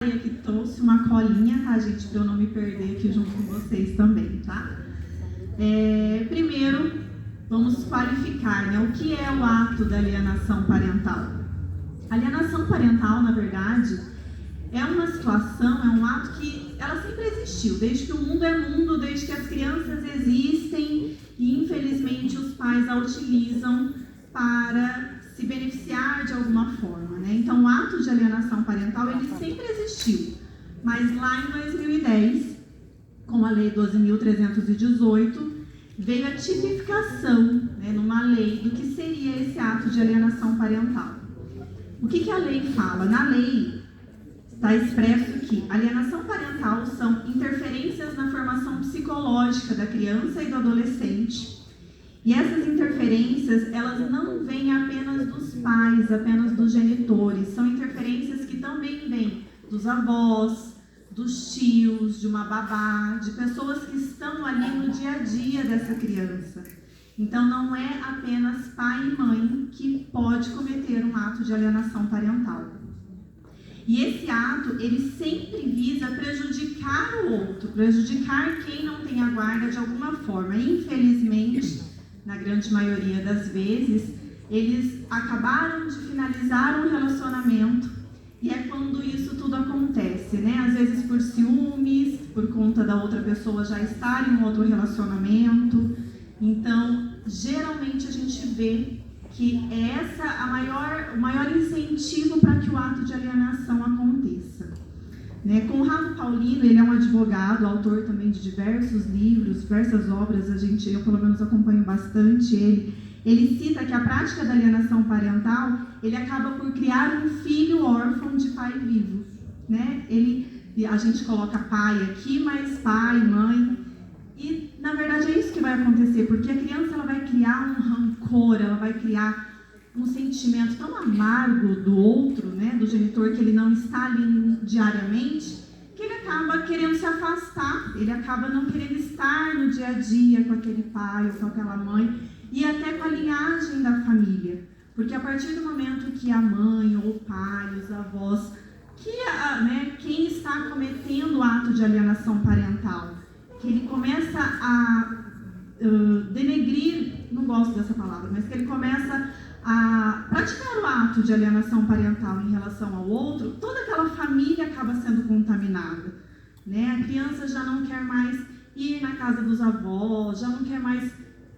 Aqui trouxe uma colinha, tá, gente? Para eu não me perder aqui junto com vocês também, tá? Primeiro, vamos qualificar, né? O que é o ato da alienação parental? Alienação parental, na verdade, é uma situação, é um ato que ela sempre existiu, desde que o mundo é mundo, desde que as crianças existem e, infelizmente, os pais a utilizam para se beneficiar de alguma forma, né? Então, o ato de alienação parental, ele sempre existiu, mas lá em 2010, com a Lei 12.318, veio a tipificação, né, numa lei, do que seria esse ato de alienação parental. O que a lei fala? Na lei está expresso que alienação parental são interferências na formação psicológica da criança e do adolescente. E essas interferências, elas não vêm apenas dos pais, apenas dos genitores. São interferências que também vêm dos avós, dos tios, de uma babá, de pessoas que estão ali no dia a dia dessa criança. Então, não é apenas pai e mãe que pode cometer um ato de alienação parental. E esse ato, ele sempre visa prejudicar o outro, prejudicar quem não tem a guarda de alguma forma. Infelizmente, na grande maioria das vezes, eles acabaram de finalizar um relacionamento e é quando isso tudo acontece, né? Às vezes por ciúmes, por conta da outra pessoa já estar em um outro relacionamento. Então, geralmente a gente vê que essa o maior incentivo para que o ato de alienação aconteça. Né? Conrado Paulino, ele é um advogado, autor também de diversos livros, diversas obras, eu pelo menos acompanho bastante ele. Ele cita que a prática da alienação parental, ele acaba por criar um filho órfão de pai vivo. Né? A gente coloca pai aqui, mas pai, mãe. E, na verdade, é isso que vai acontecer, porque a criança ela vai criar um rancor, ela vai criar um sentimento tão amargo do outro, né, do genitor, que ele não está ali diariamente, que ele acaba querendo se afastar, ele acaba não querendo estar no dia a dia com aquele pai ou com aquela mãe, e até com a linhagem da família. Porque a partir do momento que a mãe ou o pai, os avós, quem está cometendo o ato de alienação parental, que ele começa a denegrir, não gosto dessa palavra, mas que ele começa a praticar o ato de alienação parental em relação ao outro, toda aquela família acaba sendo contaminada. Né? A criança já não quer mais ir na casa dos avós, já não quer mais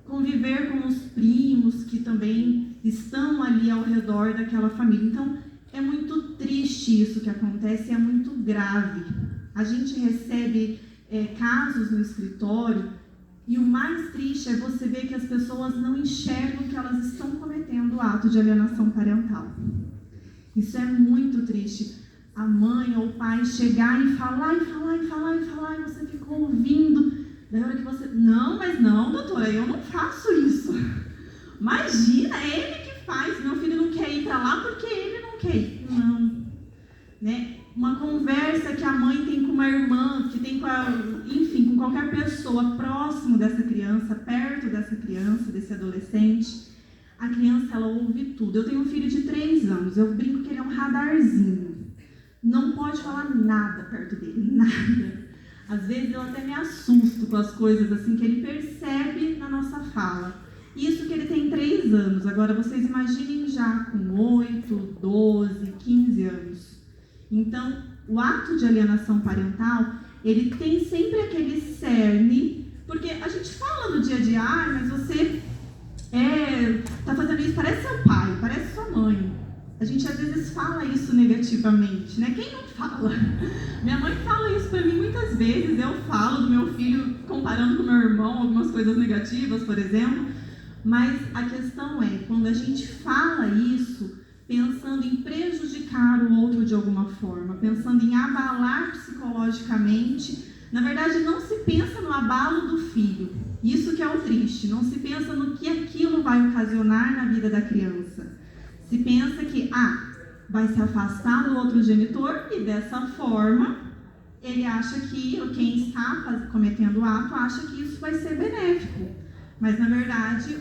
conviver com os primos que também estão ali ao redor daquela família. Então, é muito triste isso que acontece, é muito grave. A gente recebe casos no escritório, e o mais triste é você ver que as pessoas não enxergam que elas estão cometendo o ato de alienação parental. Isso é muito triste. A mãe ou o pai chegar e falar, e você fica ouvindo. Da hora que você... Não, doutora, eu não faço isso. Imagina, é ele que faz. Meu filho não quer ir para lá porque ele não quer ir. Não. Né? Uma conversa que a mãe tem com uma irmã, que tem com qualquer pessoa próximo dessa criança, perto dessa criança, desse adolescente, a criança, ela ouve tudo. Eu tenho um filho de 3 anos, eu brinco que ele é um radarzinho. Não pode falar nada perto dele, nada. Às vezes eu até me assusto com as coisas assim que ele percebe na nossa fala. Isso que ele tem 3 anos. Agora vocês imaginem já com 8, 12, 15 anos. Então, o ato de alienação parental, ele tem sempre aquele cerne, porque a gente fala no dia a dia, mas você está fazendo isso, parece seu pai, parece sua mãe. A gente às vezes fala isso negativamente, né? Quem não fala? Minha mãe fala isso para mim muitas vezes, eu falo do meu filho comparando com meu irmão, algumas coisas negativas, por exemplo, mas a questão é, quando a gente fala isso, pensando em prejudicar o outro de alguma forma, pensando em abalar psicologicamente, na verdade não se pensa no abalo do filho. Isso que é o triste, não se pensa no que aquilo vai ocasionar na vida da criança. Se pensa que, vai se afastar do outro genitor e dessa forma ele acha que quem está cometendo o ato acha que isso vai ser benéfico. Mas na verdade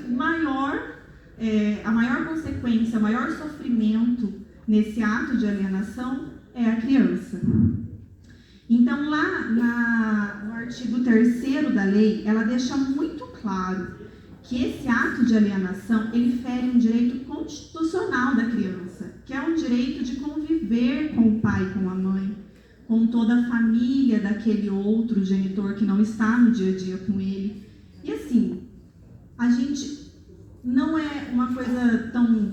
a maior consequência, o maior sofrimento nesse ato de alienação é a criança. Então, lá no artigo 3º da lei, ela deixa muito claro que esse ato de alienação, ele fere um direito constitucional da criança, que é um direito de conviver com o pai e com a mãe, com toda a família daquele outro genitor que não está no dia a dia com ele. E assim, a gente não é uma coisa tão,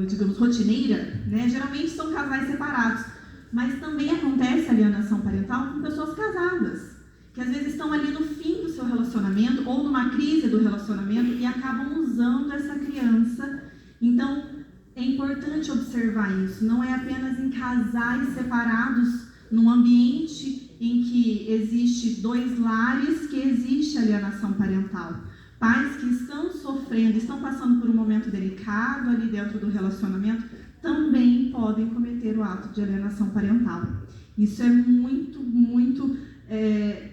digamos, rotineira, né? Geralmente são casais separados, mas também acontece alienação parental com pessoas casadas, que às vezes estão ali no fim do seu relacionamento ou numa crise do relacionamento e acabam usando essa criança. Então, é importante observar isso. Não é apenas em casais separados, num ambiente em que existe 2 lares, que existe alienação parental. Pais que estão sofrendo, estão passando por um momento delicado ali dentro do relacionamento, também podem cometer o ato de alienação parental. Isso é muito, muito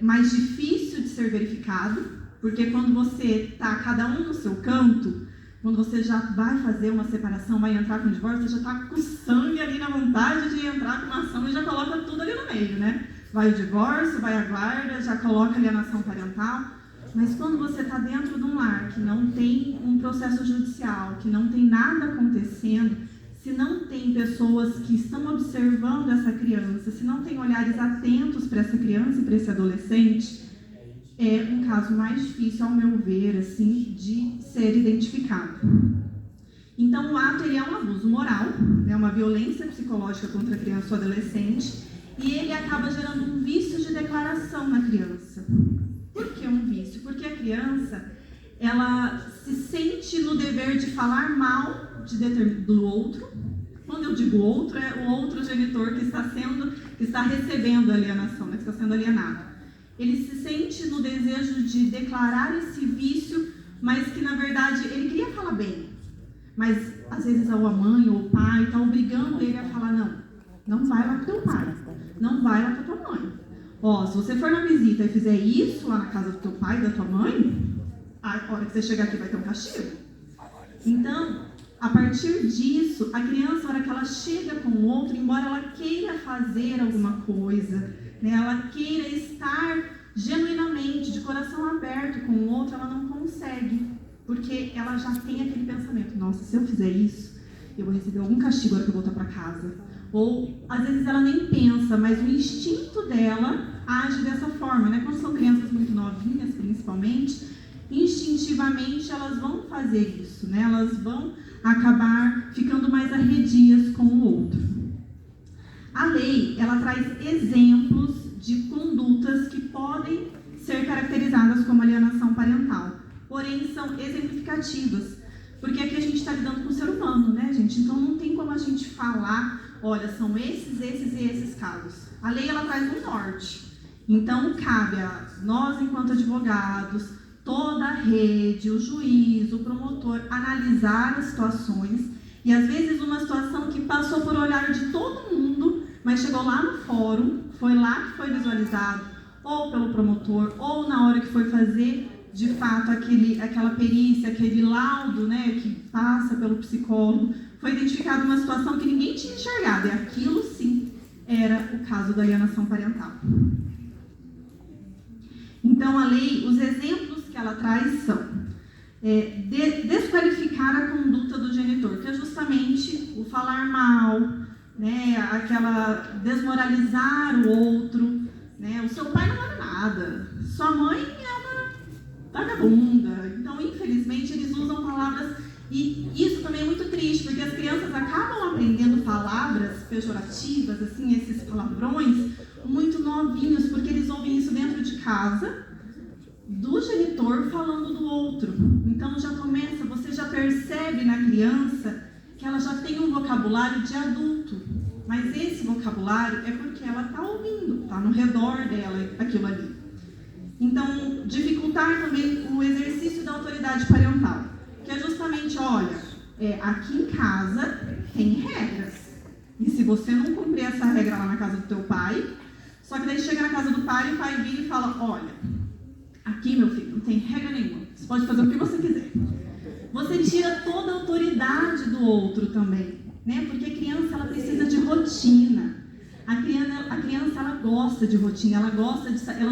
mais difícil de ser verificado, porque quando você está cada um no seu canto, quando você já vai fazer uma separação, vai entrar com o divórcio, você já está com sangue ali na vontade de entrar com uma ação e já coloca tudo ali no meio, né? Vai o divórcio, vai a guarda, já coloca alienação parental. Mas quando você está dentro de um lar que não tem um processo judicial, que não tem nada acontecendo, se não tem pessoas que estão observando essa criança, se não tem olhares atentos para essa criança e para esse adolescente, é um caso mais difícil, ao meu ver, assim, de ser identificado. Então, o ato ele é um abuso moral, é uma violência psicológica contra a criança ou adolescente, e ele acaba gerando um vício de declaração na criança. Por que um vício? Porque a criança, ela se sente no dever de falar mal do outro. Quando eu digo outro, é o outro genitor que está recebendo a alienação, né, que está sendo alienado. Ele se sente no desejo de declarar esse vício, mas que na verdade ele queria falar bem. Mas às vezes a mãe ou o pai está obrigando ele a falar, não vai lá com teu pai, não vai lá com a tua mãe. Se você for na visita e fizer isso lá na casa do teu pai e da tua mãe, a hora que você chegar aqui vai ter um castigo. Então, a partir disso, a criança, na hora que ela chega com o outro, embora ela queira fazer alguma coisa, né, ela queira estar genuinamente, de coração aberto com o outro, ela não consegue, porque ela já tem aquele pensamento, nossa, se eu fizer isso, eu vou receber algum castigo na hora que eu voltar para casa. Ou, às vezes, ela nem pensa, mas o instinto dela age dessa forma, né? Quando são crianças muito novinhas, principalmente, instintivamente elas vão fazer isso, né? Elas vão acabar ficando mais arredias com o outro. A lei, ela traz exemplos de condutas que podem ser caracterizadas como alienação parental, porém são exemplificativas, porque aqui a gente está lidando com o ser humano, né, gente? Então não tem como a gente falar, olha, são esses e esses casos. A lei, ela traz um norte. Então cabe a nós, enquanto advogados, toda a rede, o juiz, o promotor, analisar as situações, e às vezes uma situação que passou por olhar de todo mundo, mas chegou lá no fórum, foi lá que foi visualizado, ou pelo promotor, ou na hora que foi fazer, de fato, aquela perícia, aquele laudo, né, que passa pelo psicólogo, foi identificada uma situação que ninguém tinha enxergado, e aquilo sim era o caso da alienação parental. Então, a lei, os exemplos que ela traz são desqualificar a conduta do genitor, que é justamente o falar mal, né, aquela desmoralizar o outro, né, o seu pai não vale nada, sua mãe é uma vagabunda. Então, infelizmente, eles usam palavras, e isso também é muito triste, porque as crianças acabam aprendendo palavras pejorativas, assim, esses palavrões, muito novinhos, porque eles ouvem isso dentro de casa, do genitor falando do outro. Então já começa, você já percebe na criança que ela já tem um vocabulário de adulto, mas esse vocabulário é porque ela está ouvindo, está no redor dela aquilo ali. Então, dificultar também o exercício da autoridade parental, que é justamente, olha, aqui em casa tem regras, e se você não cumprir essa regra lá na casa do teu pai, só que daí chega na casa do pai e o pai vira e fala, olha, aqui, meu filho, não tem regra nenhuma, você pode fazer o que você quiser. Você tira toda a autoridade do outro também. né? Porque a criança ela precisa de rotina. A criança ela gosta de rotina, ela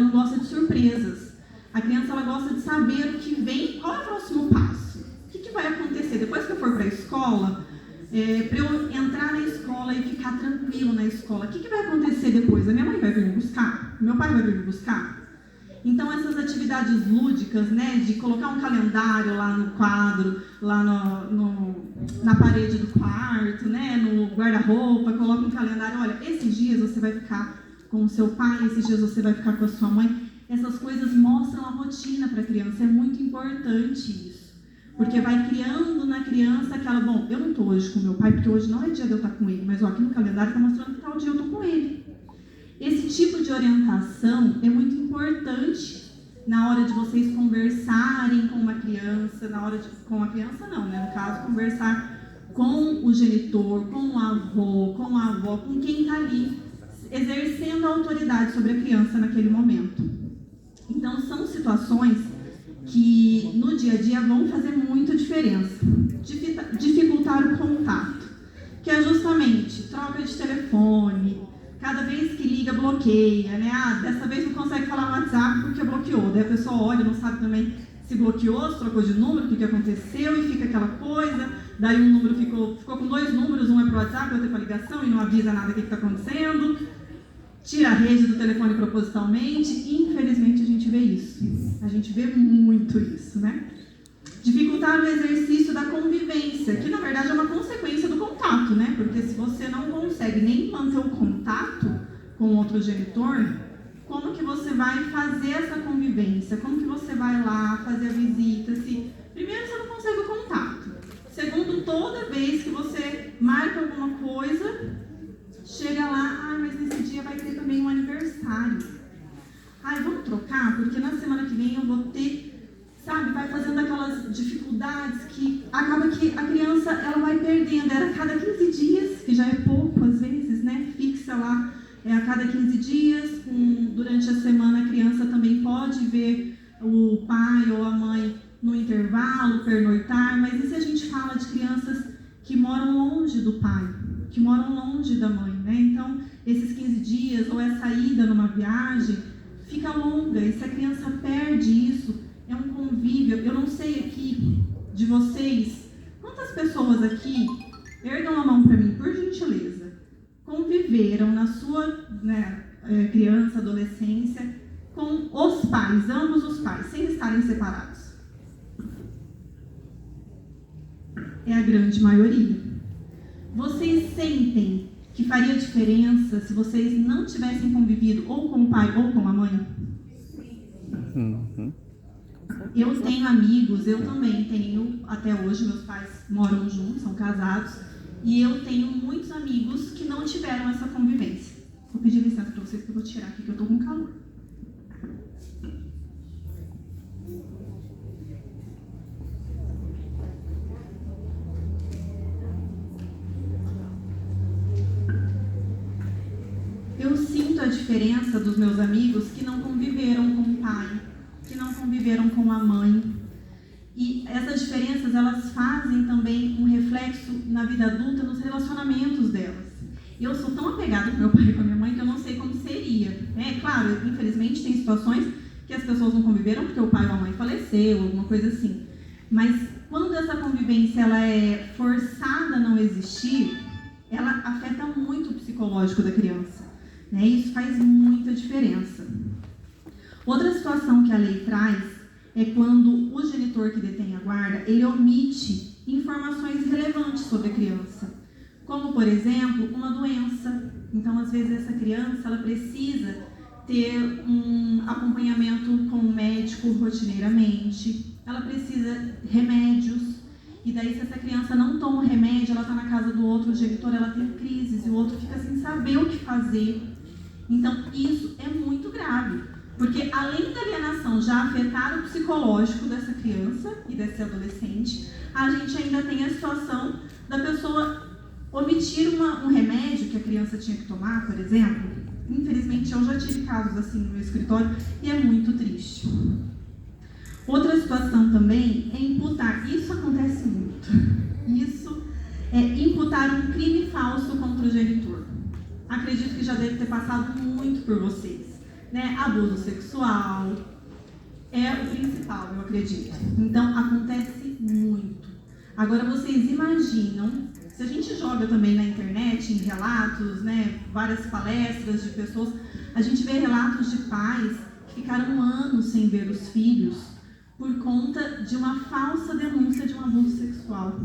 não gosta de surpresas. A criança ela gosta de saber o que vem, qual é o próximo passo. O que vai acontecer depois que eu for para a escola? Para eu entrar na escola e ficar tranquilo na escola, o que vai acontecer depois? A minha mãe vai vir me buscar? Meu pai vai vir me buscar? Então essas atividades lúdicas, né, de colocar um calendário lá no quadro, lá na parede do quarto, né, no guarda-roupa, coloca um calendário, olha, esses dias você vai ficar com o seu pai, esses dias você vai ficar com a sua mãe. Essas coisas mostram a rotina para a criança, é muito importante isso. Porque vai criando na criança aquela, bom, eu não estou hoje com meu pai, porque hoje não é dia de eu estar com ele, mas ó, aqui no calendário está mostrando que tal dia eu estou com ele. Esse tipo de orientação é muito importante na hora de vocês conversarem com uma criança, com a criança não, né? No caso, conversar com o genitor, com o avô, com a avó, com quem está ali exercendo a autoridade sobre a criança naquele momento. Então, são situações que no dia a dia vão fazer muita diferença. Dificultar o contato, que é justamente troca de telefone, cada vez que liga bloqueia, né? Dessa vez não consegue falar no WhatsApp porque bloqueou. Daí a pessoa olha, não sabe também se bloqueou, se trocou de número, o que aconteceu e fica aquela coisa. Daí um número ficou com 2 números, um é para o WhatsApp, outro é para ligação e não avisa nada do que está acontecendo. Tira a rede do telefone propositalmente. Infelizmente a gente vê isso. A gente vê muito isso, né? Dificultar o exercício da convivência, que na verdade é uma consequência do contato, né? Porque se você não consegue nem manter o contato com outro genitor, como que você vai fazer essa convivência? Como que você vai lá fazer a visita? Primeiro, você não consegue o contato. Segundo, toda vez que você marca alguma coisa, chega lá, mas nesse dia vai ter também um aniversário. Vamos trocar? Porque na semana que vem eu vou ter, sabe, vai fazendo aquelas dificuldades que acaba que a criança ela vai perdendo. Era a cada 15 dias, que já é pouco às vezes, né? Fixa lá, a cada 15 dias. Durante a semana a criança também pode ver o pai ou a mãe no intervalo, pernoitar. Mas e se a gente fala de crianças que moram longe do pai, que moram longe da mãe, né? Então, esses 15 dias ou essa ida numa viagem fica longa, e se a criança perde isso, é um convívio. Eu não sei aqui de vocês, quantas pessoas aqui, ergam a mão para mim, por gentileza, conviveram na sua criança, adolescência, com os pais, ambos os pais, sem estarem separados? É a grande maioria. Vocês sentem que faria diferença se vocês não tivessem convivido ou com o pai ou com a mãe? Uhum. Eu tenho amigos, eu também tenho, até hoje meus pais moram juntos, são casados, e eu tenho muitos amigos que não tiveram essa convivência. Vou pedir licença para vocês que eu vou tirar aqui que eu estou com calor. Eu sinto a diferença dos meus amigos que não conviveram com o pai, que não conviveram com a mãe. E essas diferenças, elas fazem também um reflexo na vida adulta, nos relacionamentos delas. Eu sou tão apegada com meu pai e com a minha mãe que eu não sei como seria. Claro, infelizmente tem situações que as pessoas não conviveram porque o pai ou a mãe faleceu, alguma coisa assim. Mas quando essa convivência ela é forçada a não existir, ela afeta muito o psicológico da criança. Isso faz muita diferença. Outra situação que a lei traz é quando o genitor que detém a guarda, ele omite informações relevantes sobre a criança, como, por exemplo, uma doença. Então, às vezes, essa criança ela precisa ter um acompanhamento com o médico rotineiramente, ela precisa de remédios, e daí, se essa criança não toma o remédio, ela está na casa do outro genitor, ela tem crises, e o outro fica sem saber o que fazer. Então, isso é muito grave, porque além da alienação já afetar o psicológico dessa criança e desse adolescente, a gente ainda tem a situação da pessoa omitir um remédio que a criança tinha que tomar, por exemplo. Infelizmente, eu já tive casos assim no meu escritório e é muito triste. Outra situação também é imputar. Isso acontece muito. Isso imputar um crime falso contra o genitor. Acredito que já deve ter passado muito por vocês, né? Abuso sexual é o principal, eu acredito. Então, acontece muito. Agora, vocês imaginam, se a gente joga também na internet, em relatos, né, várias palestras de pessoas, a gente vê relatos de pais que ficaram anos sem ver os filhos por conta de uma falsa denúncia de um abuso sexual.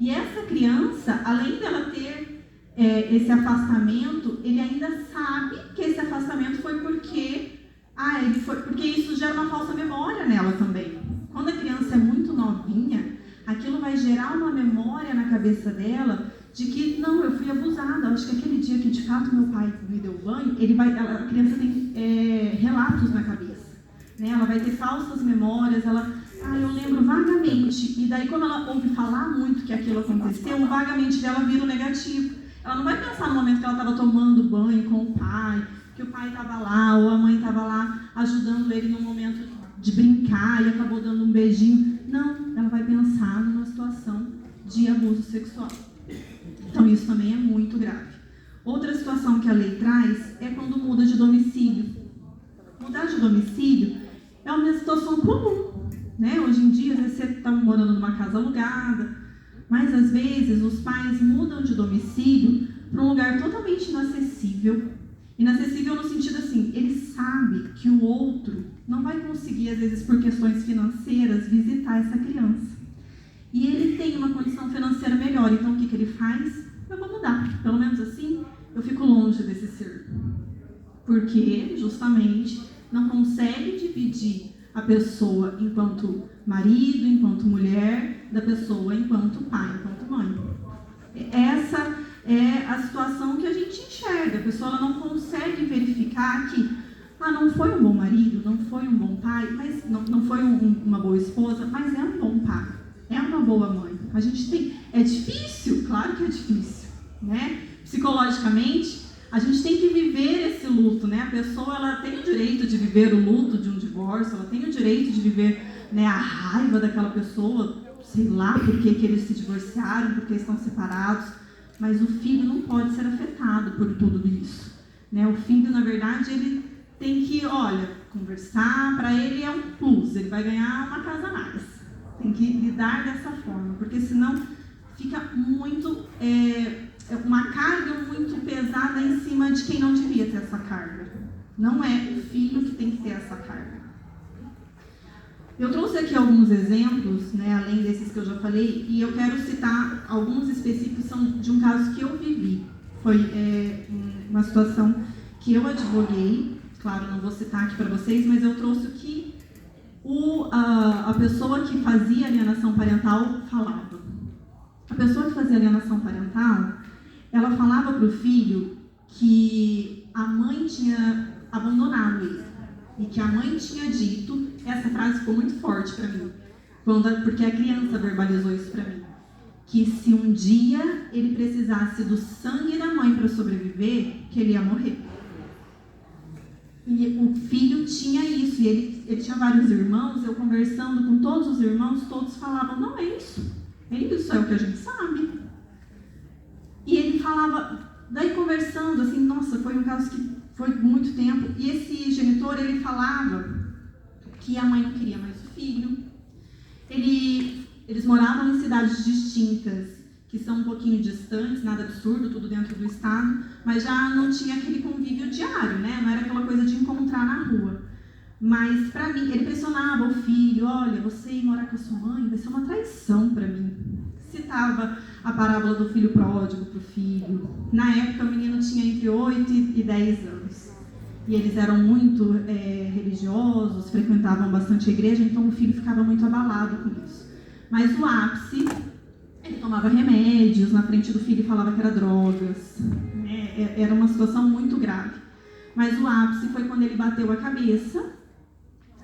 E essa criança, além dela ter esse afastamento, ele ainda sabe que esse afastamento foi porque isso gera uma falsa memória nela também. Quando a criança é muito novinha, aquilo vai gerar uma memória na cabeça dela de que, não, eu fui abusada, acho que aquele dia que de fato meu pai me deu banho, a criança tem relatos na cabeça, né? Ela vai ter falsas memórias, eu lembro vagamente, e daí quando ela ouve falar muito que aquilo aconteceu, o vagamente dela vira o negativo. Ela não vai pensar no momento que ela estava tomando banho com o pai, que o pai estava lá, ou a mãe estava lá ajudando ele num momento de brincar e acabou dando um beijinho. Não, ela vai pensar numa situação de abuso sexual. Então isso também é muito grave. Outra situação que a lei traz é quando muda de domicílio. Mudar de domicílio é uma situação comum, né? Hoje em dia, você está morando numa casa alugada, mas às vezes os pais mudam de domicílio para um lugar totalmente inacessível. Inacessível no sentido assim, ele sabe que o outro não vai conseguir, às vezes por questões financeiras, visitar essa criança. E ele tem uma condição financeira melhor, então o que ele faz? Eu vou mudar, pelo menos assim eu fico longe desse ser. Porque justamente não consegue dividir a pessoa enquanto marido, enquanto mulher, da pessoa enquanto pai, enquanto mãe. Essa é a situação que a gente enxerga. A pessoa ela não consegue verificar que não foi um bom marido, não foi um bom pai, mas não foi uma boa esposa, mas é um bom pai, é uma boa mãe. A gente tem... É difícil? Claro que é difícil, né? Psicologicamente, a gente tem que viver esse luto, né? A pessoa ela tem o direito de viver o luto de um divórcio, ela tem o direito de viver, né, a raiva daquela pessoa, sei lá por que eles se divorciaram, porque estão separados, mas o filho não pode ser afetado por tudo isso, né? O filho, na verdade, ele tem que, conversar, para ele é um plus, ele vai ganhar uma casa a mais. Tem que lidar dessa forma, porque senão fica muito... uma carga muito pesada em cima de quem não devia ter essa carga. Não é o filho que tem que ter essa carga. Eu trouxe aqui alguns exemplos, né, além desses que eu já falei, e eu quero citar alguns específicos, são de um caso que eu vivi. Foi uma situação que eu advoguei, claro, não vou citar aqui para vocês, mas eu trouxe o que a pessoa que fazia alienação parental falava. A pessoa que fazia alienação parental, ela falava para o filho que a mãe tinha abandonado ele. E que a mãe tinha dito, essa frase ficou muito forte para mim, porque a criança verbalizou isso para mim, que se um dia ele precisasse do sangue da mãe para sobreviver, que ele ia morrer. E o filho tinha isso, e ele tinha vários irmãos, eu conversando com todos os irmãos, todos falavam, não é isso é o que a gente sabe. E ele falava, daí conversando, assim, nossa, foi um caso que foi muito tempo, e esse genitor, ele falava que a mãe não queria mais o filho. Eles moravam em cidades distintas, que são um pouquinho distantes, nada absurdo, tudo dentro do estado, mas já não tinha aquele convívio diário, né? Não era aquela coisa de encontrar na rua. Mas, para mim, ele pressionava o filho, olha, você ir morar com a sua mãe vai ser uma traição para mim. Citava a parábola do filho pródigo para o filho. Na época, o menino tinha entre 8 e 10 anos. E eles eram muito religiosos, frequentavam bastante a igreja, então o filho ficava muito abalado com isso. Mas o ápice, ele tomava remédios na frente do filho e falava que era drogas. Era uma situação muito grave. Mas o ápice foi quando ele bateu a cabeça,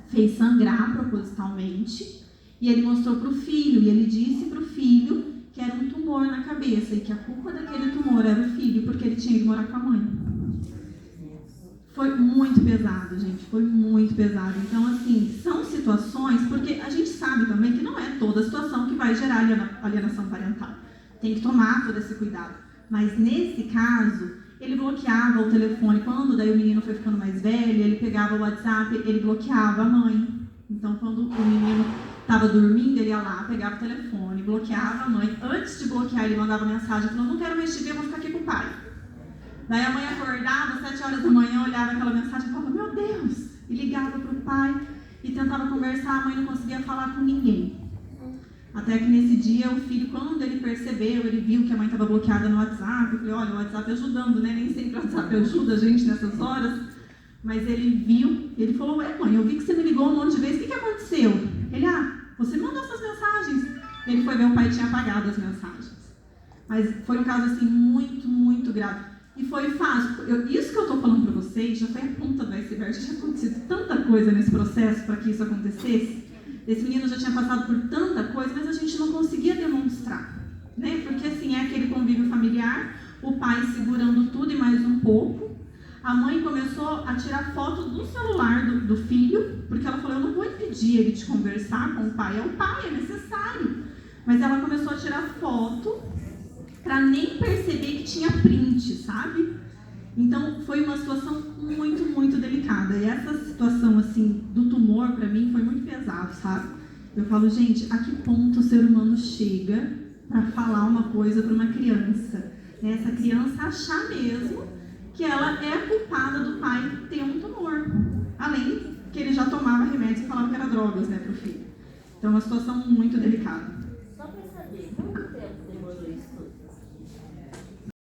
fez sangrar propositalmente, e ele mostrou para o filho, e ele disse para o filho que era um tumor na cabeça, e que a culpa daquele tumor era o filho, porque ele tinha ido morar com a mãe. Foi muito pesado, gente, foi muito pesado. Então, assim, são situações, porque a gente sabe também que não é toda situação que vai gerar alienação parental. tem que tomar todo esse cuidado. Mas nesse caso, ele bloqueava o telefone. Quando daí o menino foi ficando mais velho, ele pegava o WhatsApp, ele bloqueava a mãe. Então, quando o menino estava dormindo, ele ia lá, pegava o telefone, bloqueava a mãe. Antes de bloquear, ele mandava mensagem, falando, não quero mais te ver, eu vou ficar aqui com o pai. Daí a mãe acordava, 7 horas da manhã, olhava aquela mensagem e falava, meu Deus! E ligava para o pai e tentava conversar, a mãe não conseguia falar com ninguém. Até que nesse dia, o filho, quando ele percebeu, ele viu que a mãe estava bloqueada no WhatsApp. Eu falei, olha, o WhatsApp ajudando, né? Nem sempre o WhatsApp ajuda a gente nessas horas. Mas ele viu, ele falou, ué mãe, eu vi que você me ligou um monte de vezes, o que aconteceu? Ele, você mandou essas mensagens. Ele foi ver, o pai tinha apagado as mensagens. Mas foi um caso, assim, muito, muito grave. E foi fácil. Isso que eu estou falando para vocês, já foi a ponta do iceberg, já tinha acontecido tanta coisa nesse processo para que isso acontecesse. Esse menino já tinha passado por tanta coisa, mas a gente não conseguia demonstrar, né? Porque assim, é aquele convívio familiar, o pai segurando tudo e mais um pouco. A mãe começou a tirar foto do celular do filho, porque ela falou, eu não vou impedir ele de conversar com o pai, é necessário. Mas ela começou a tirar foto para nem perceber que tinha print, sabe? Então, foi uma situação muito, muito delicada. E essa situação, assim, do tumor, para mim, foi muito pesado, sabe? Eu falo, gente, a que ponto o ser humano chega para falar uma coisa para uma criança? Essa criança achar mesmo que ela é a culpada do pai ter um tumor. Além que ele já tomava remédios e falava que era drogas, né, pro filho. Então, é uma situação muito delicada. Só para saber, como